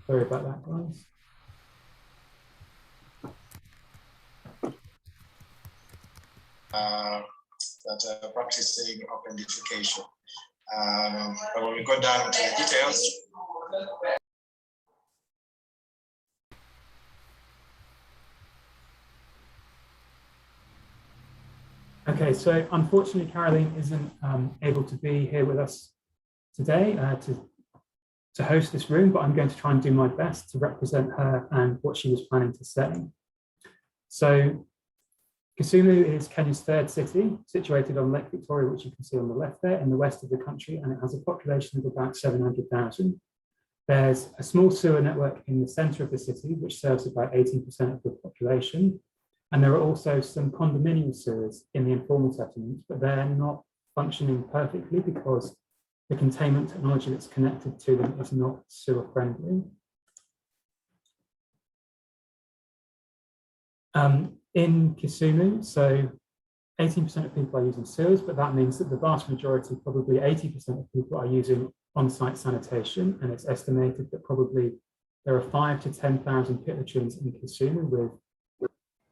Sorry about that, guys. Practicing authentication. But when we go down to the details, okay, so unfortunately, Caroline isn't able to be here with us today to host this room, but I'm going to try and do my best to represent her and what she was planning to say. So Kisumu is Kenya's third city, situated on Lake Victoria, which you can see on the left there, in the west of the country, and it has a population of about 700,000. There's a small sewer network in the centre of the city, which serves about 18% of the population. And there are also some condominium sewers in the informal settlements, but they're not functioning perfectly because the containment technology that's connected to them is not sewer friendly. In Kisumu, so 18% of people are using sewers, but that means that the vast majority, probably 80% of people, are using on-site sanitation, and it's estimated that probably there are 5,000 to 10,000 pit latrines in Kisumu, with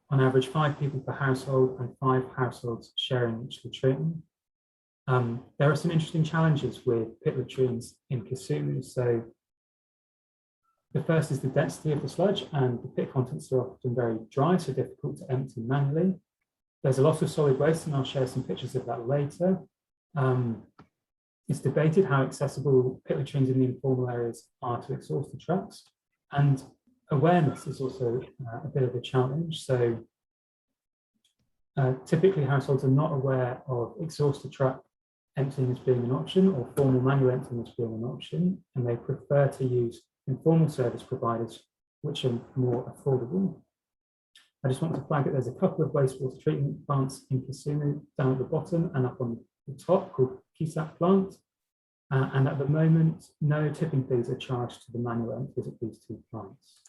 on average 5 people per household and 5 households sharing each latrine. There are some interesting challenges with pit latrines in Kisumu. So the first is the density of the sludge, and the pit contents are often very dry, so difficult to empty manually. There's a lot of solid waste, and I'll share some pictures of that later. It's debated how accessible pit latrines in the informal areas are to exhauster trucks, and awareness is also a bit of a challenge. So typically households are not aware of exhauster truck emptying as being an option or formal manual emptying as being an option, and they prefer to use informal service providers, which are more affordable. I just want to flag that there's a couple of wastewater treatment plants in Kisumu down at the bottom and up on the top called Kisumu plant. And at the moment, no tipping fees are charged to the manual empties at these 2 plants.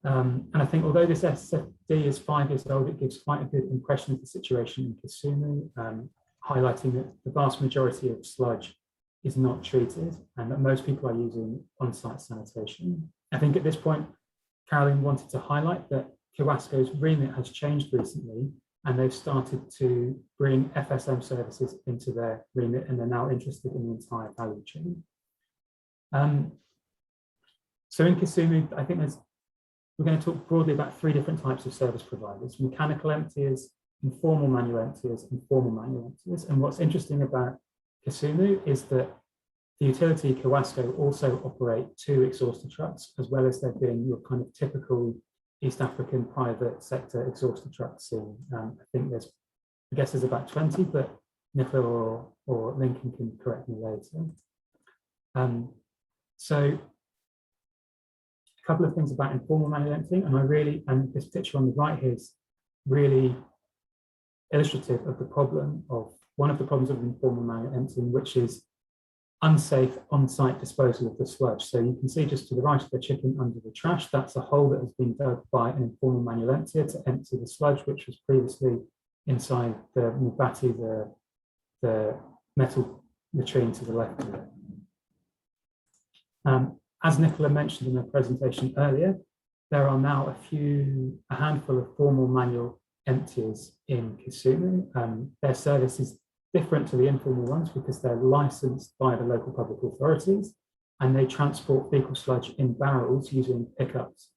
And I think although this SFD is 5 years old, it gives quite a good impression of the situation in Kisumu, highlighting that the vast majority of sludge is not treated and that most people are using on-site sanitation. I think at this point, Caroline wanted to highlight that Kiwasco's remit has changed recently, and they've started to bring FSM services into their remit, and they're now interested in the entire value chain. So in Kisumu, I think we're going to talk broadly about 3 different types of service providers: mechanical emptiers, informal manual emptiers, and formal manual emptiers. And what's interesting about Kisumu is that the utility Kiwasco also operate 2 exhauster trucks, as well as there being your kind of typical East African private sector exhauster trucks. I think I guess there's about 20, but Nicola or Lincoln can correct me later. So a couple of things about informal manual emptying, and this picture on the right here is really illustrative of one of the problems of informal manual emptying, which is unsafe on-site disposal of the sludge. So you can see just to the right of the chicken under the trash, that's a hole that has been dug by an informal manual emptier to empty the sludge, which was previously inside the mubati, the metal latrine to the left of it. As Nicola mentioned in her presentation earlier, there are now a handful of formal manual emptiers in Kisumu. Their service is different to the informal ones because they're licensed by the local public authorities, and they transport fecal sludge in barrels using pickups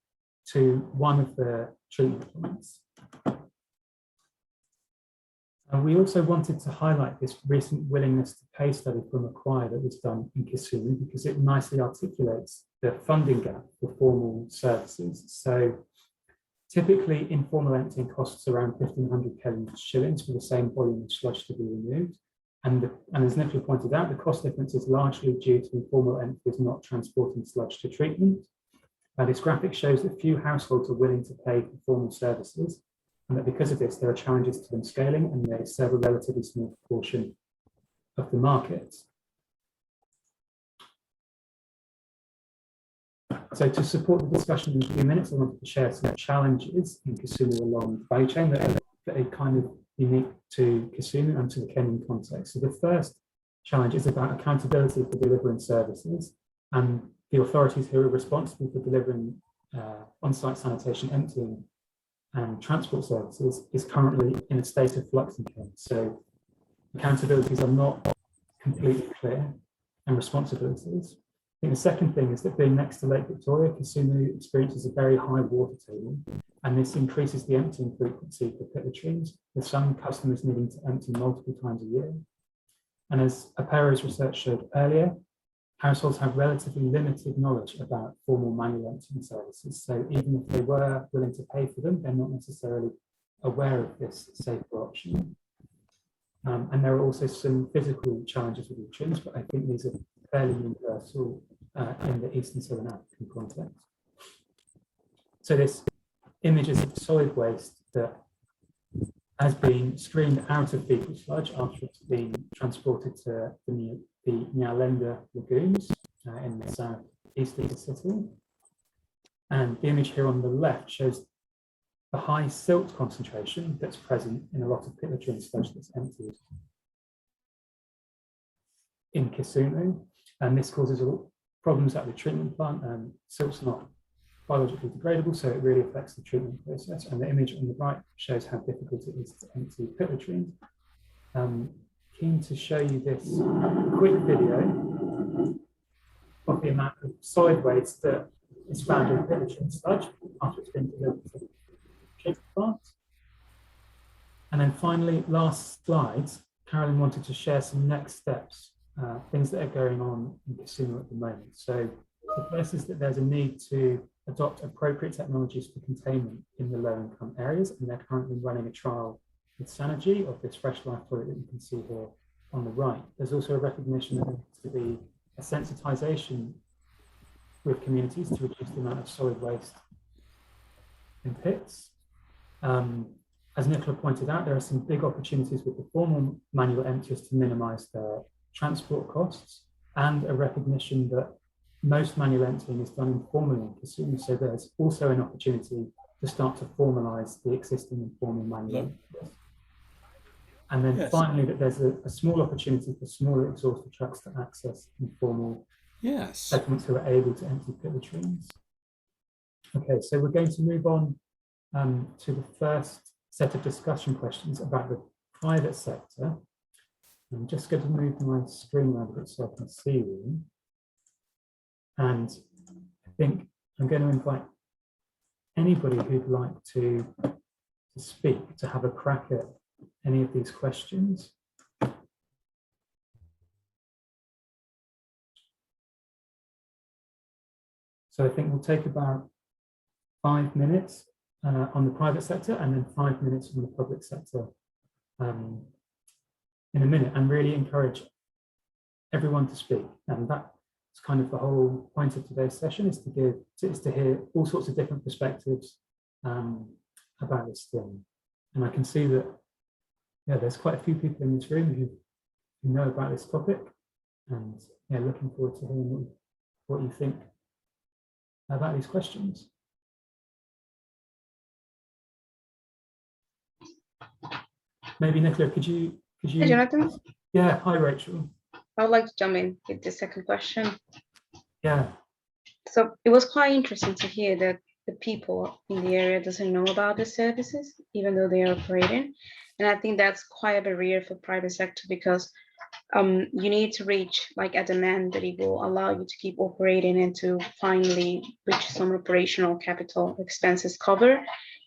to one of the treatment plants. And we also wanted to highlight this recent willingness to pay study from Acquire that was done in Kisumu because it nicely articulates the funding gap for formal services. So typically, informal emptying costs around 1,500 Kenyan shillings for the same volume of sludge to be removed. And as Nicola pointed out, the cost difference is largely due to informal emptiers not transporting sludge to treatment. This graphic shows that few households are willing to pay for formal services, and that because of this, there are challenges to them scaling, and they serve a relatively small proportion of the market. So to support the discussion in a few minutes, I wanted to share some challenges in Kisumu along the value chain that are kind of unique to Kisumu and to the Kenyan context. So the first challenge is about accountability for delivering services. And the authorities who are responsible for delivering on-site sanitation, emptying and transport services is currently in a state of flux and change. So accountabilities are not completely clear and responsibilities. I think the second thing is that being next to Lake Victoria, Kisumu experiences a very high water table, and this increases the emptying frequency for pit latrines, with some customers needing to empty multiple times a year. And as Apero's research showed earlier, households have relatively limited knowledge about formal manual emptying services. So even if they were willing to pay for them, they're not necessarily aware of this safer option. And there are also some physical challenges with latrines, but I think these are fairly universal in the Eastern Southern African context. So this image is of solid waste that has been streamed out of fecal sludge after it's been transported to the Nyalenda lagoons in the southeast of the city. And the image here on the left shows the high silt concentration that's present in a lot of pit latrine sludge that's emptied in Kisumu. And this causes problems at the treatment plant, and silt's not biologically degradable, so it really affects the treatment process. And the image on the right shows how difficult it is to empty pit latrines. Keen to show you this quick video of the amount of solid waste that is found in pit latrine sludge after it's been delivered to the treatment plant. And then finally, last slide, Carolyn wanted to share some next steps, things that are going on in Kisumu at the moment. So the first is that there's a need to adopt appropriate technologies for containment in the low-income areas, and they're currently running a trial with Sanergy of this fresh life toilet that you can see here on the right. There's also a recognition that there needs to be a sensitization with communities to reduce the amount of solid waste in pits. As Nicola pointed out, there are some big opportunities with the formal manual emptiers to minimize their transport costs, and a recognition that most manual emptying is done informally in Kisumu, so there's also an opportunity to start to formalize the existing informal manual emptyers. And then finally, that there's a small opportunity for smaller exhausted trucks to access informal settlements who are able to empty pit latrines. Okay, so we're going to move on to the first set of discussion questions about the private sector. I'm just going to move my screen around a bit so I can see you. And I think I'm going to invite anybody who'd like to speak to have a crack at any of these questions. So I think we'll take about 5 minutes on the private sector, and then 5 minutes on the public sector in a minute, and really encourage everyone to speak. And that's kind of the whole point of today's session, is to hear all sorts of different perspectives about this thing. And I can see that there's quite a few people in this room who know about this topic, and looking forward to hearing what you think about these questions. Maybe Nicola, could you? Hey, Jonathan. Yeah, hi Rachel. I would like to jump in with the second question. Yeah. So it was quite interesting to hear that the people in the area doesn't know about the services, even though they are operating. And I think that's quite a barrier for private sector, because you need to reach like a demand that it will allow you to keep operating and to finally reach some operational capital expenses cover.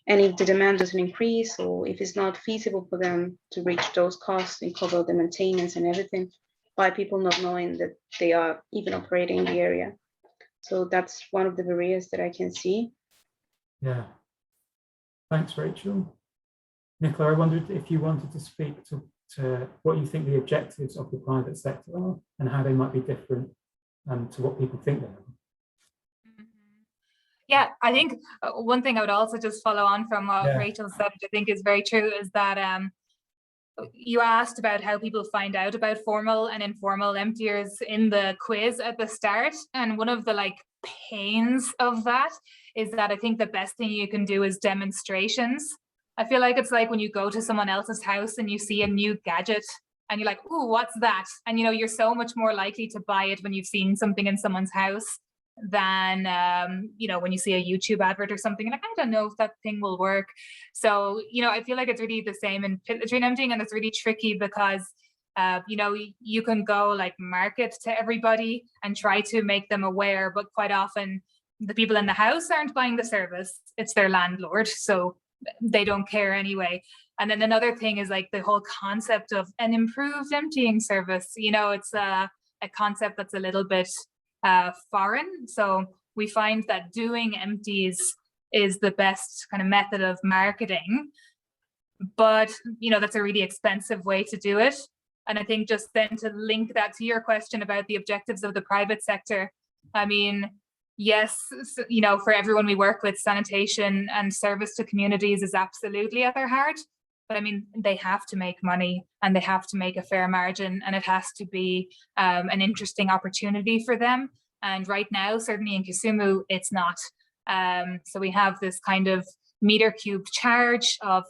And if the demand doesn't increase, or if it's not feasible for them to reach those costs and cover the maintenance and everything, by people not knowing that they are even operating in the area. So that's one of the barriers that I can see. Yeah. Thanks, Rachel. Nicola, I wondered if you wanted to speak to what you think the objectives of the private sector are, and how they might be different to what people think they are. Yeah, I think one thing I would also just follow on from what Rachel said, which I think is very true, is that you asked about how people find out about formal and informal emptiers in the quiz at the start. And one of the pains of that is that I think the best thing you can do is demonstrations. I feel like it's like when you go to someone else's house and you see a new gadget and you're like, ooh, what's that? And you're so much more likely to buy it when you've seen something in someone's house. than when you see a YouTube advert or something, like, I don't know if that thing will work. So I feel like it's really the same in pit latrine emptying, and it's really tricky because you can go like market to everybody and try to make them aware, but quite often the people in the house aren't buying the service, it's their landlord, so they don't care anyway. And then another thing is like the whole concept of an improved emptying service. It's a concept that's a little bit foreign. So we find that doing empties is the best kind of method of marketing, but that's a really expensive way to do it. And I think just then to link that to your question about the objectives of the private sector, I mean, yes, for everyone we work with, sanitation and service to communities is absolutely at their heart. But I mean, they have to make money and they have to make a fair margin, and it has to be an interesting opportunity for them. And right now, certainly in Kisumu, it's not. So we have this kind of meter cube charge of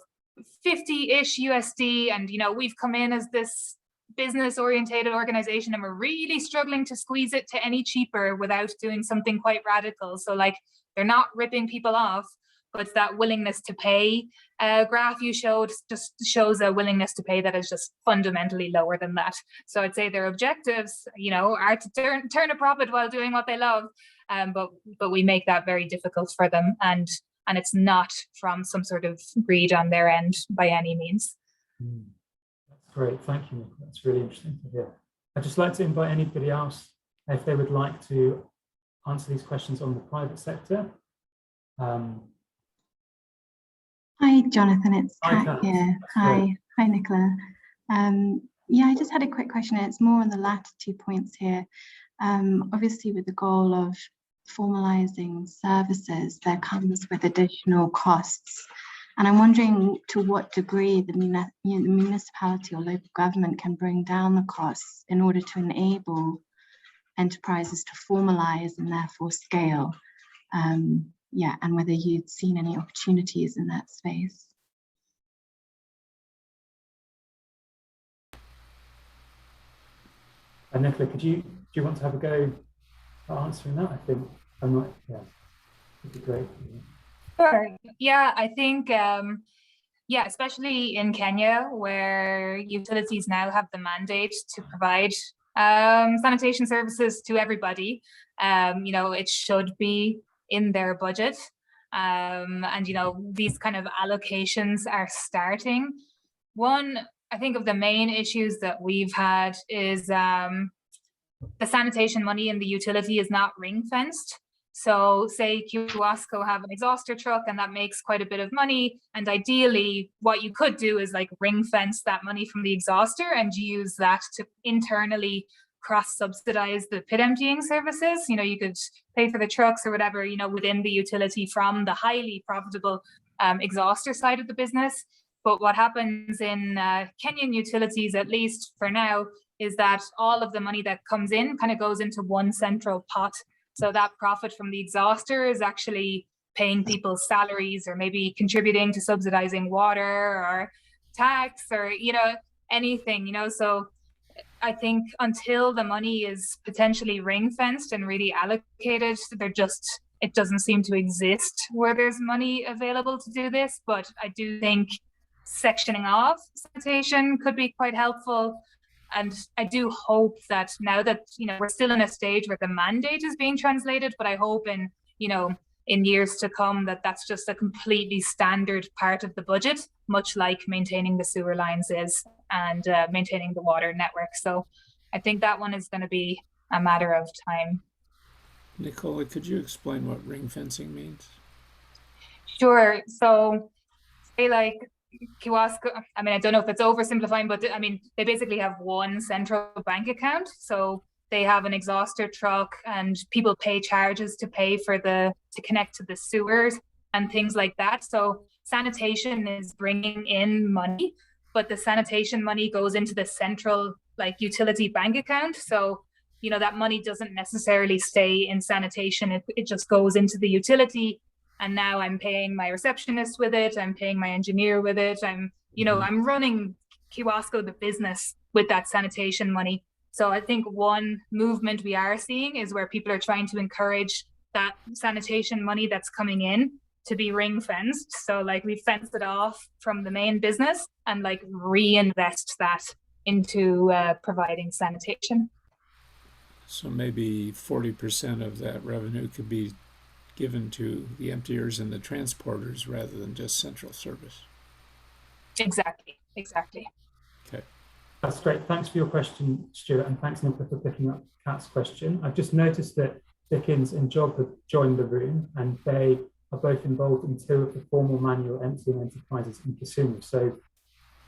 50-ish USD. And, we've come in as this business orientated organization, and we're really struggling to squeeze it to any cheaper without doing something quite radical. So like, they're not ripping people off, but it's that willingness to pay graph you showed just shows a willingness to pay that is just fundamentally lower than that. So I'd say their objectives, are to turn a profit while doing what they love, but we make that very difficult for them, and it's not from some sort of greed on their end by any means. That's great, thank you, Nicola. That's really interesting to hear. I'd just like to invite anybody else if they would like to answer these questions on the private sector. Hi, Jonathan, it's Hi, Kat here. Hi, Nicola. Yeah, I just had a quick question. It's more on the latter 2 points here. Obviously, with the goal of formalizing services, there comes with additional costs. And I'm wondering to what degree the municipality or local government can bring down the costs in order to enable enterprises to formalize and therefore scale. Yeah, and whether you'd seen any opportunities in that space. And Nicola, do you want to have a go at answering that? I think I might, yeah, it'd be great. Sure. Yeah, I think, especially in Kenya, where utilities now have the mandate to provide sanitation services to everybody. It should be in their budget, and these kind of allocations are starting. One, I think, of the main issues that we've had is the sanitation money in the utility is not ring fenced. So say Kiwasco have an exhauster truck and that makes quite a bit of money, and ideally what you could do is like ring fence that money from the exhauster and use that to internally cross-subsidize the pit emptying services. You could pay for the trucks or whatever, within the utility from the highly profitable exhauster side of the business. But what happens in Kenyan utilities, at least for now, is that all of the money that comes in kind of goes into one central pot. So that profit from the exhauster is actually paying people's salaries, or maybe contributing to subsidizing water or tax, or anything. So I think until the money is potentially ring fenced and really allocated, it doesn't seem to exist where there's money available to do this. But I do think sectioning off sanitation could be quite helpful. And I do hope that now that, we're still in a stage where the mandate is being translated, but I hope in years to come that that's just a completely standard part of the budget, much like maintaining the sewer lines is, and maintaining the water network. So I think that one is going to be a matter of time. Nicola, could you explain what ring fencing means? Sure. So say like Kiwasco, I don't know if it's oversimplifying, but they basically have one central bank account. So they have an exhauster truck, and people pay charges to connect to the sewers and things like that. So sanitation is bringing in money, but the sanitation money goes into the central utility bank account. So, that money doesn't necessarily stay in sanitation. It just goes into the utility. And now I'm paying my receptionist with it. I'm paying my engineer with it. I'm running Kiwasco, the business, with that sanitation money. So I think one movement we are seeing is where people are trying to encourage that sanitation money that's coming in to be ring fenced. So like we fence it off from the main business and like reinvest that into providing sanitation. So maybe 40% of that revenue could be given to the emptiers and the transporters rather than just central service. Exactly. Okay. That's great. Thanks for your question, Stuart, and thanks, Nicola, for picking up Kat's question. I've just noticed that Dickens and Job have joined the room, and they are both involved in 2 of the formal manual emptying enterprises in Kisumu. So,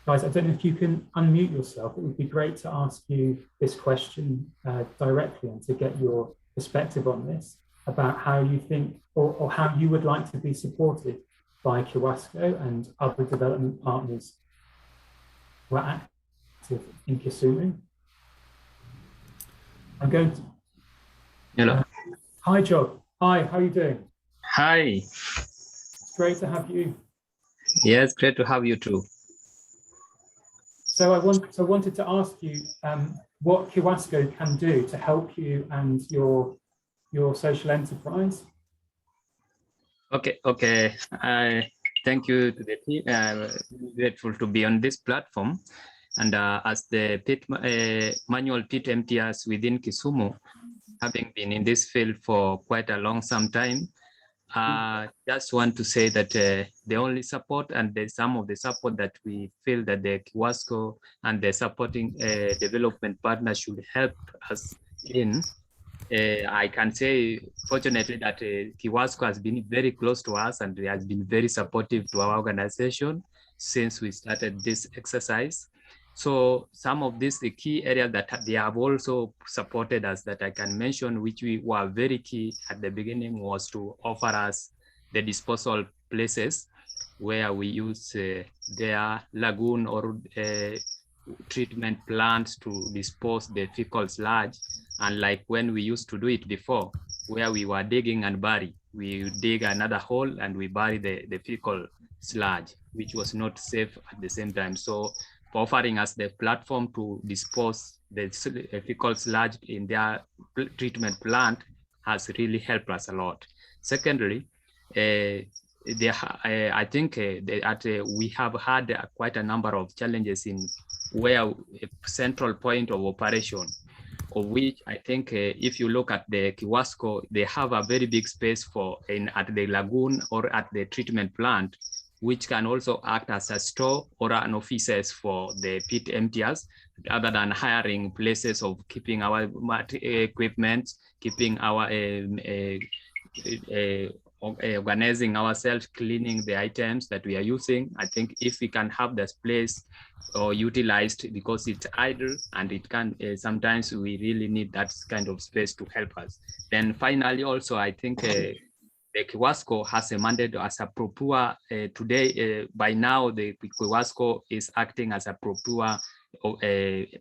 guys, I don't know if you can unmute yourself. It would be great to ask you this question directly and to get your perspective on this, about how you think or how you would like to be supported by Kiwasco and other development partners who are active in Kisumu. I'm going to... Hello. Hi, Job. Hi, how are you doing? Hi. It's great to have you. Yes, great to have you too. So I wanted to ask you what Kiwasco can do to help you and your social enterprise. Okay. Thank you to the team. I'm grateful to be on this platform. And as the manual pit emptiers within Kisumu, having been in this field for quite a long time, just want to say that the only support and some of the support that we feel that the Kiwasco and the supporting development partners should help us in. I can say, fortunately, that Kiwasco has been very close to us and has been very supportive to our organization since we started this exercise. So some of these, the key areas that they have also supported us that I can mention, which we were very key at the beginning, was to offer us the disposal places where we use their lagoon or treatment plants to dispose the fecal sludge. And like when we used to do it before, where we were digging and bury, we dig another hole and we bury the fecal sludge, which was not safe at the same time. So offering us the platform to dispose the fecal sludge in their treatment plant has really helped us a lot. Secondly, I think we have had quite a number of challenges in where a central point of operation, of which I think if you look at the Kiwasco, they have a very big space at the lagoon or at the treatment plant, which can also act as a store or an offices for the pit emptiers, other than hiring places of keeping our equipment, keeping our organizing ourselves, cleaning the items that we are using. I think if we can have this place or utilized, because it's idle and it can sometimes we really need that kind of space to help us. Then finally, also I think the Kiwasco has a mandate as a proper today. By now, the Kiwasco is acting as a proper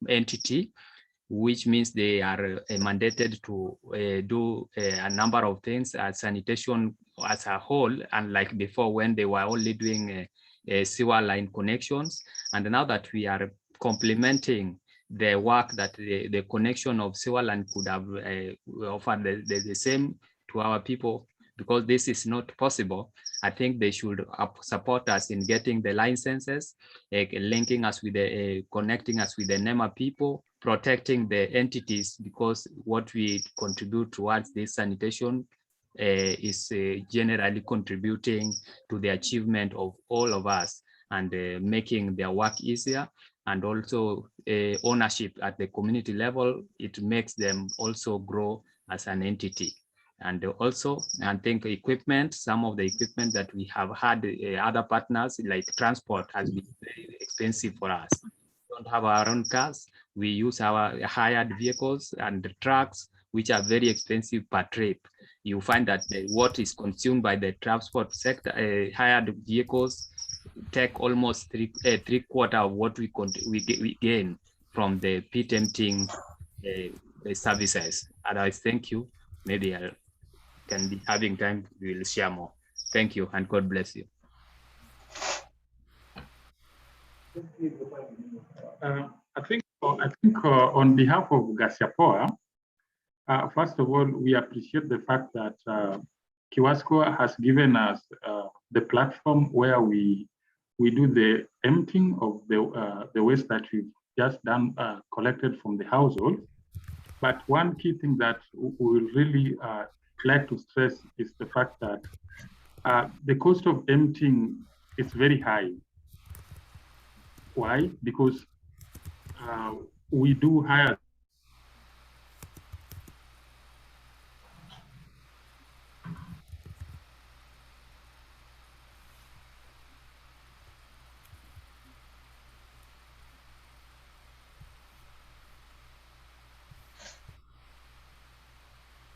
entity, which means they are mandated to do a number of things as sanitation as a whole, unlike before when they were only doing sewer line connections. And now that we are complementing the work that the connection of sewer line could have offered the same to our people, because this is not possible, I think they should support us in getting the licenses, linking us with the, connecting us with the NEMA people, protecting the entities, because what we contribute towards this sanitation is generally contributing to the achievement of all of us and making their work easier. And also ownership at the community level, it makes them also grow as an entity. And also, I think equipment, some of the equipment that we have had other partners, like transport, has been very expensive for us. We don't have our own cars. We use our hired vehicles and trucks, which are very expensive per trip. You find that what is consumed by the transport sector, hired vehicles, take almost three quarter of what we gain from the pit emptying services. Otherwise, thank you. Maybe I can be having time, we will share more. Thank you and God bless you. I think I think on behalf of Gasiapoa, first of all, we appreciate the fact that Kiwasco has given us the platform where we do the emptying of the waste that we've just done, collected from the household. But one key thing that we will really like to stress is the fact that the cost of emptying is very high. Why? Because we do hire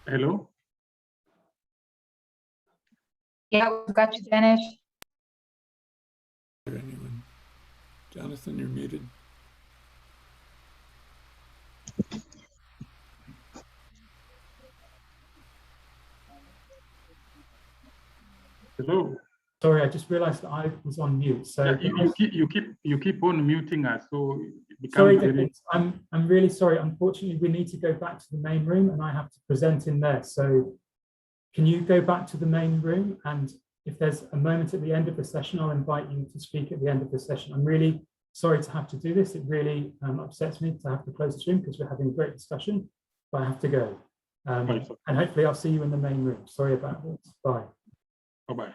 Hello? Yeah, we've got you, Danish. Anyone? Jonathan, you're muted. Hello. Sorry, I just realized that I was on mute. So you keep on muting us, so it becomes sorry, very... I'm really sorry. Unfortunately, we need to go back to the main room and I have to present in there. So can you go back to the main room? And if there's a moment at the end of the session, I'll invite you to speak at the end of the session. I'm really sorry to have to do this. It really upsets me to have to close this room because we're having a great discussion, but I have to go. And hopefully I'll see you in the main room. Sorry about this. Bye. Bye-bye.